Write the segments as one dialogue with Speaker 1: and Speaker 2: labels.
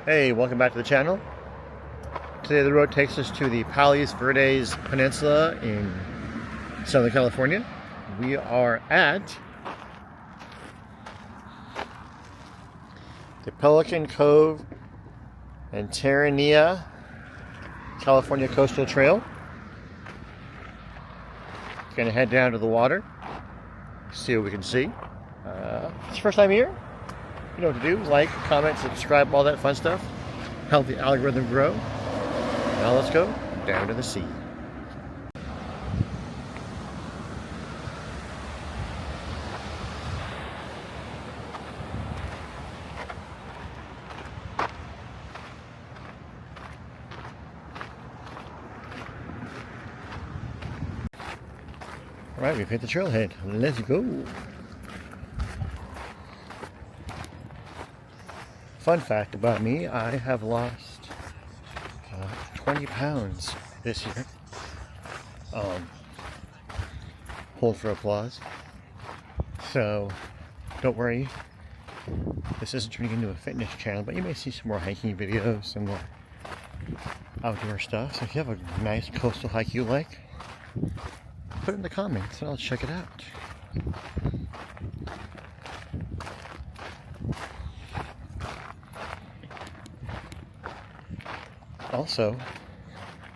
Speaker 1: Hey, welcome back to the channel. Today the road takes us to the Palos Verdes Peninsula in Southern California. We are at the Pelican Cove and Terranea California Coastal Trail. Gonna head down to the water, see what we can see. It's the first time here. You know what to do: like, comment, subscribe, all that fun stuff. Help the algorithm grow. Now let's go down to the sea. All right, we've hit the trailhead. Let's go. Fun fact about me, I have lost 20 pounds this year. Hold for applause. So, don't worry. This isn't turning into a fitness channel, but you may see some more hiking videos, some more outdoor stuff. So if you have a nice coastal hike you like, put it in the comments and I'll check it out. Also,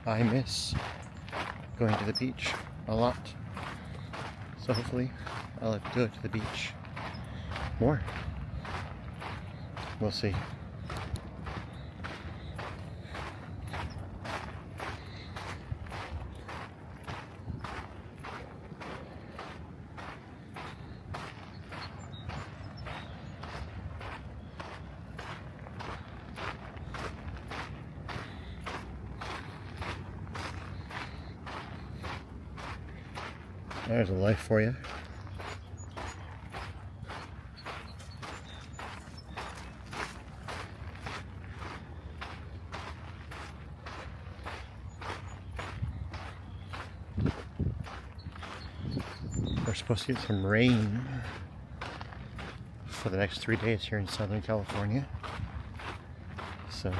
Speaker 1: I miss going to the beach a lot. So hopefully I'll go to the beach more. We'll see. There's a life for you. We're supposed to get some rain for the next 3 days here in Southern California. So,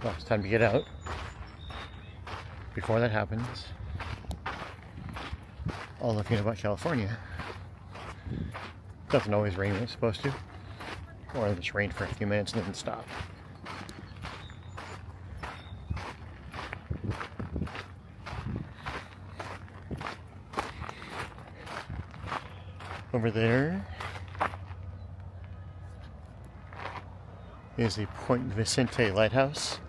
Speaker 1: well, it's time to get out before that happens. All looking about California. It doesn't always rain when it's supposed to. Or it'll just rain for a few minutes and then stop. Over there is the Point Vicente Lighthouse.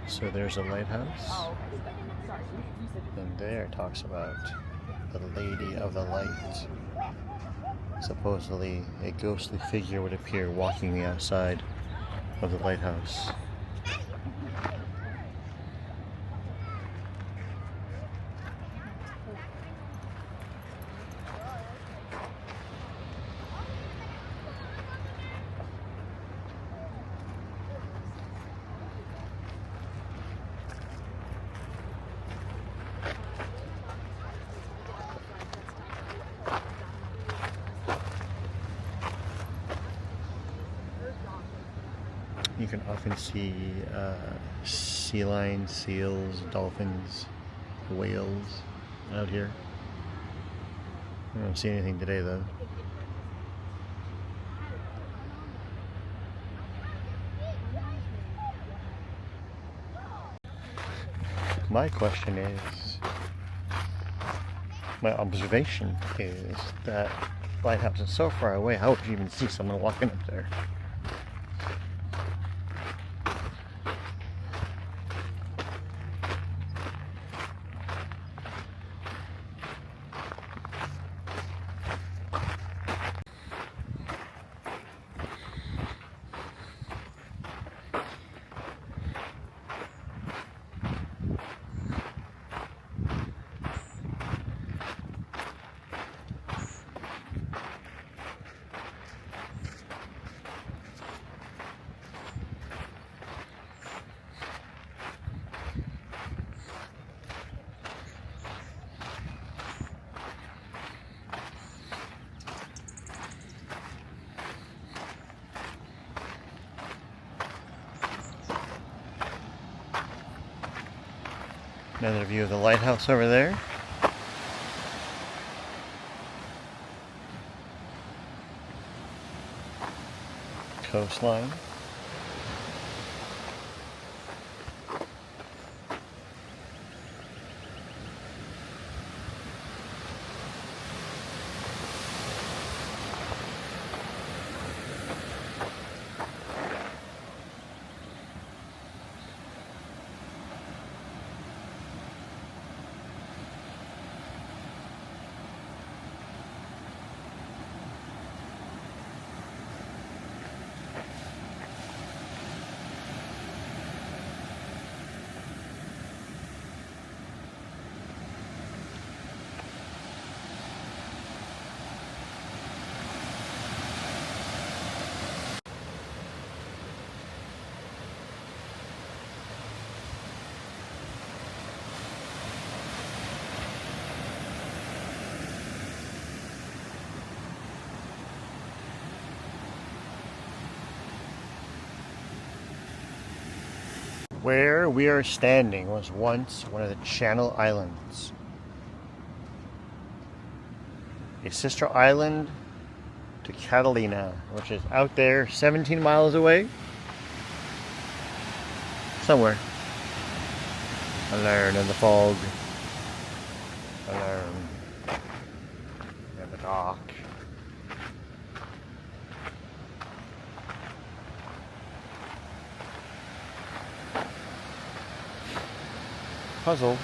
Speaker 1: So there's a lighthouse, and there talks about the Lady of the Light. Supposedly a ghostly figure would appear walking the outside of the lighthouse. You can often see sea lions, seals, dolphins, whales out here. I don't see anything today though. My question is, my observation is that lighthouse is so far away, how would you even see someone walking up there? Another view of the lighthouse over there. Coastline. Where we are standing was once one of the Channel Islands. A sister island to Catalina, which is out there 17 miles away. Somewhere. Alone in the fog. Alone in the dark. Puzzle.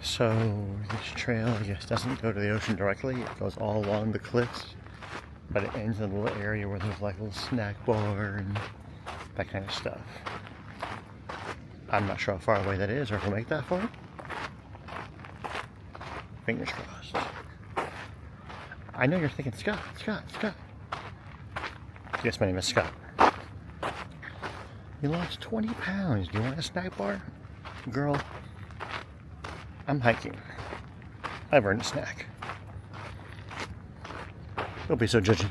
Speaker 1: So this trail, I guess, doesn't go to the ocean directly. It goes all along the cliffs, but it ends in a little area where there's like a little snack bar and that kind of stuff. I'm not sure how far away that is or if we'll make that far. Fingers crossed. I know you're thinking, Scott. Yes, my name is Scott. You lost 20 pounds. Do you want a snack bar? Girl, I'm hiking. I've earned a snack. Don't be so judgy.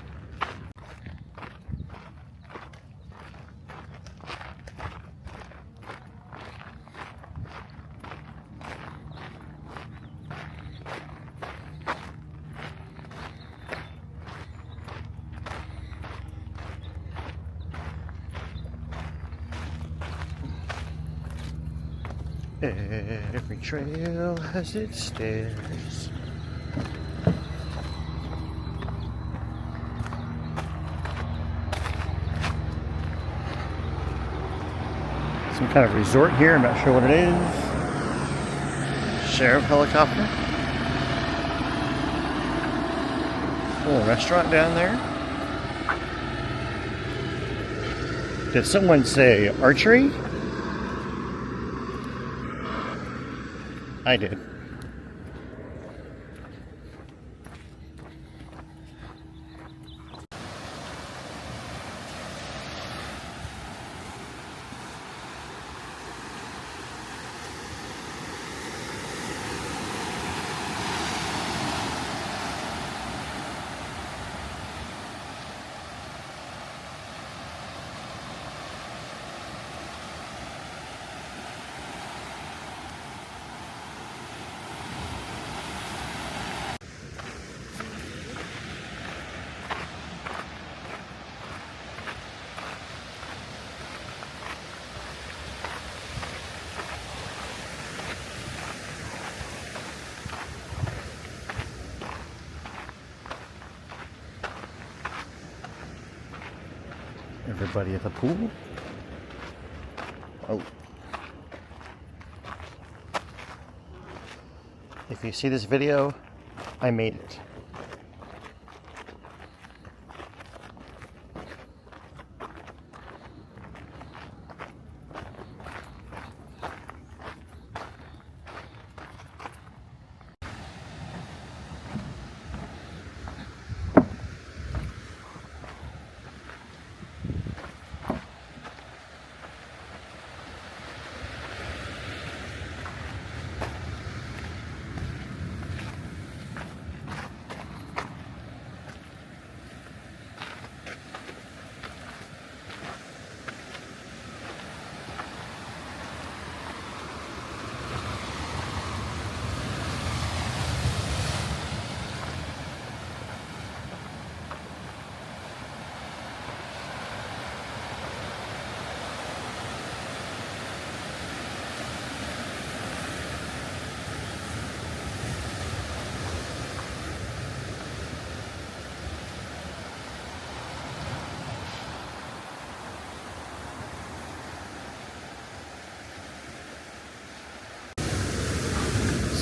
Speaker 1: Every trail has its stairs. Some kind of resort here, I'm not sure what it is. Sheriff helicopter. Little restaurant down there. Did someone say archery? I did. Everybody at the pool. Oh. If you see this video, I made it.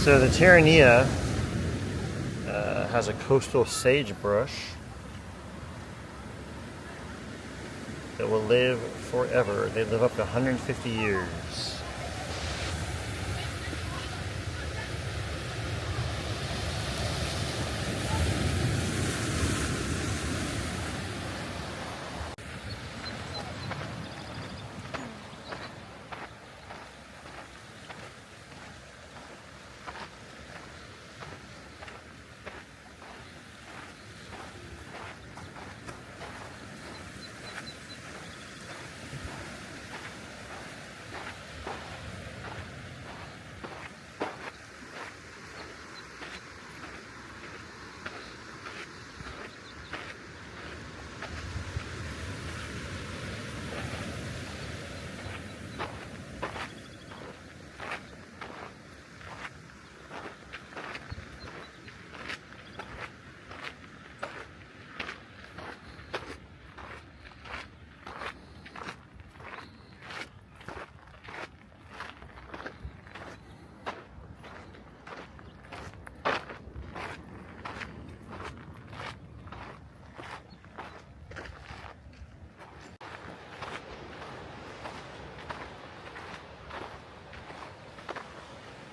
Speaker 1: So the Terranea has a coastal sagebrush that will live forever. They live up to 150 years.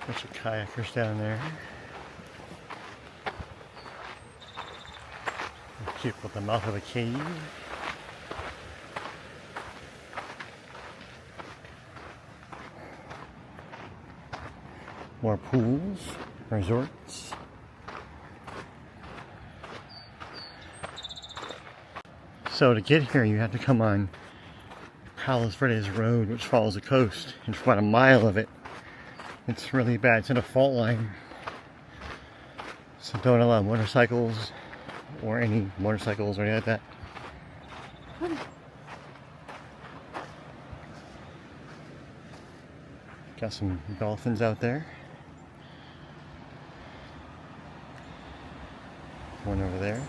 Speaker 1: Bunch of kayakers down there. Keep at the mouth of a cave. More pools, resorts. So to get here, you have to come on Palos Verdes Road, which follows the coast, and for about a mile of it, it's really bad. It's in a fault line. So don't allow motorcycles or any motorcycles or anything like that. Got some dolphins out there. One over there.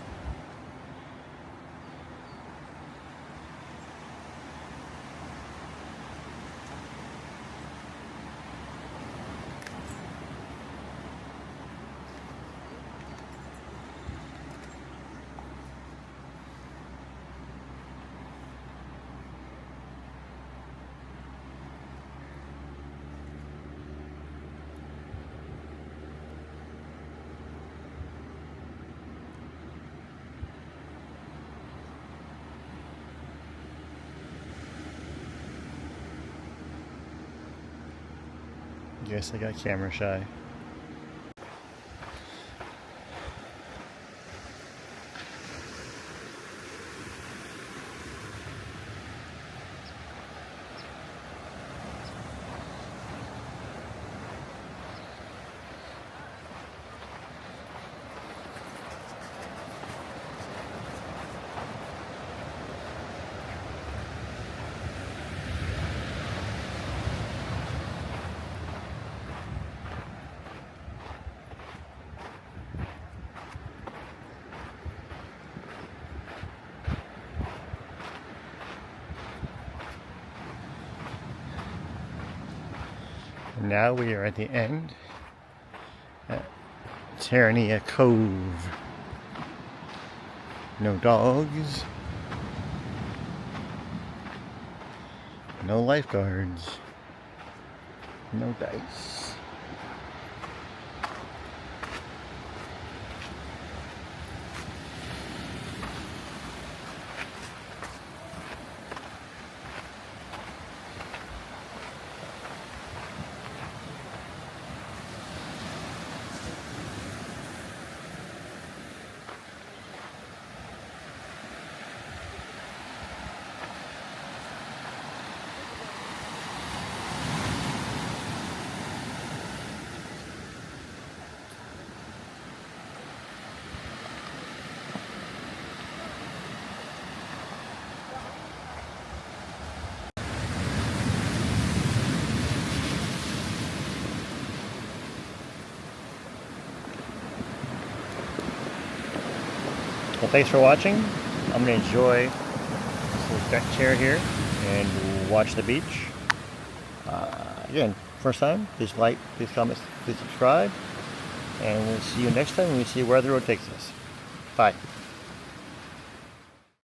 Speaker 1: Guess I got camera shy. Now we are at the end at Pelican Cove. No dogs, no lifeguards, no dice. Well, thanks for watching. I'm going to enjoy this little deck chair here and watch the beach. Again, First time, please like, please comment, please subscribe. And we'll see you next time when we see where the road takes us. Bye.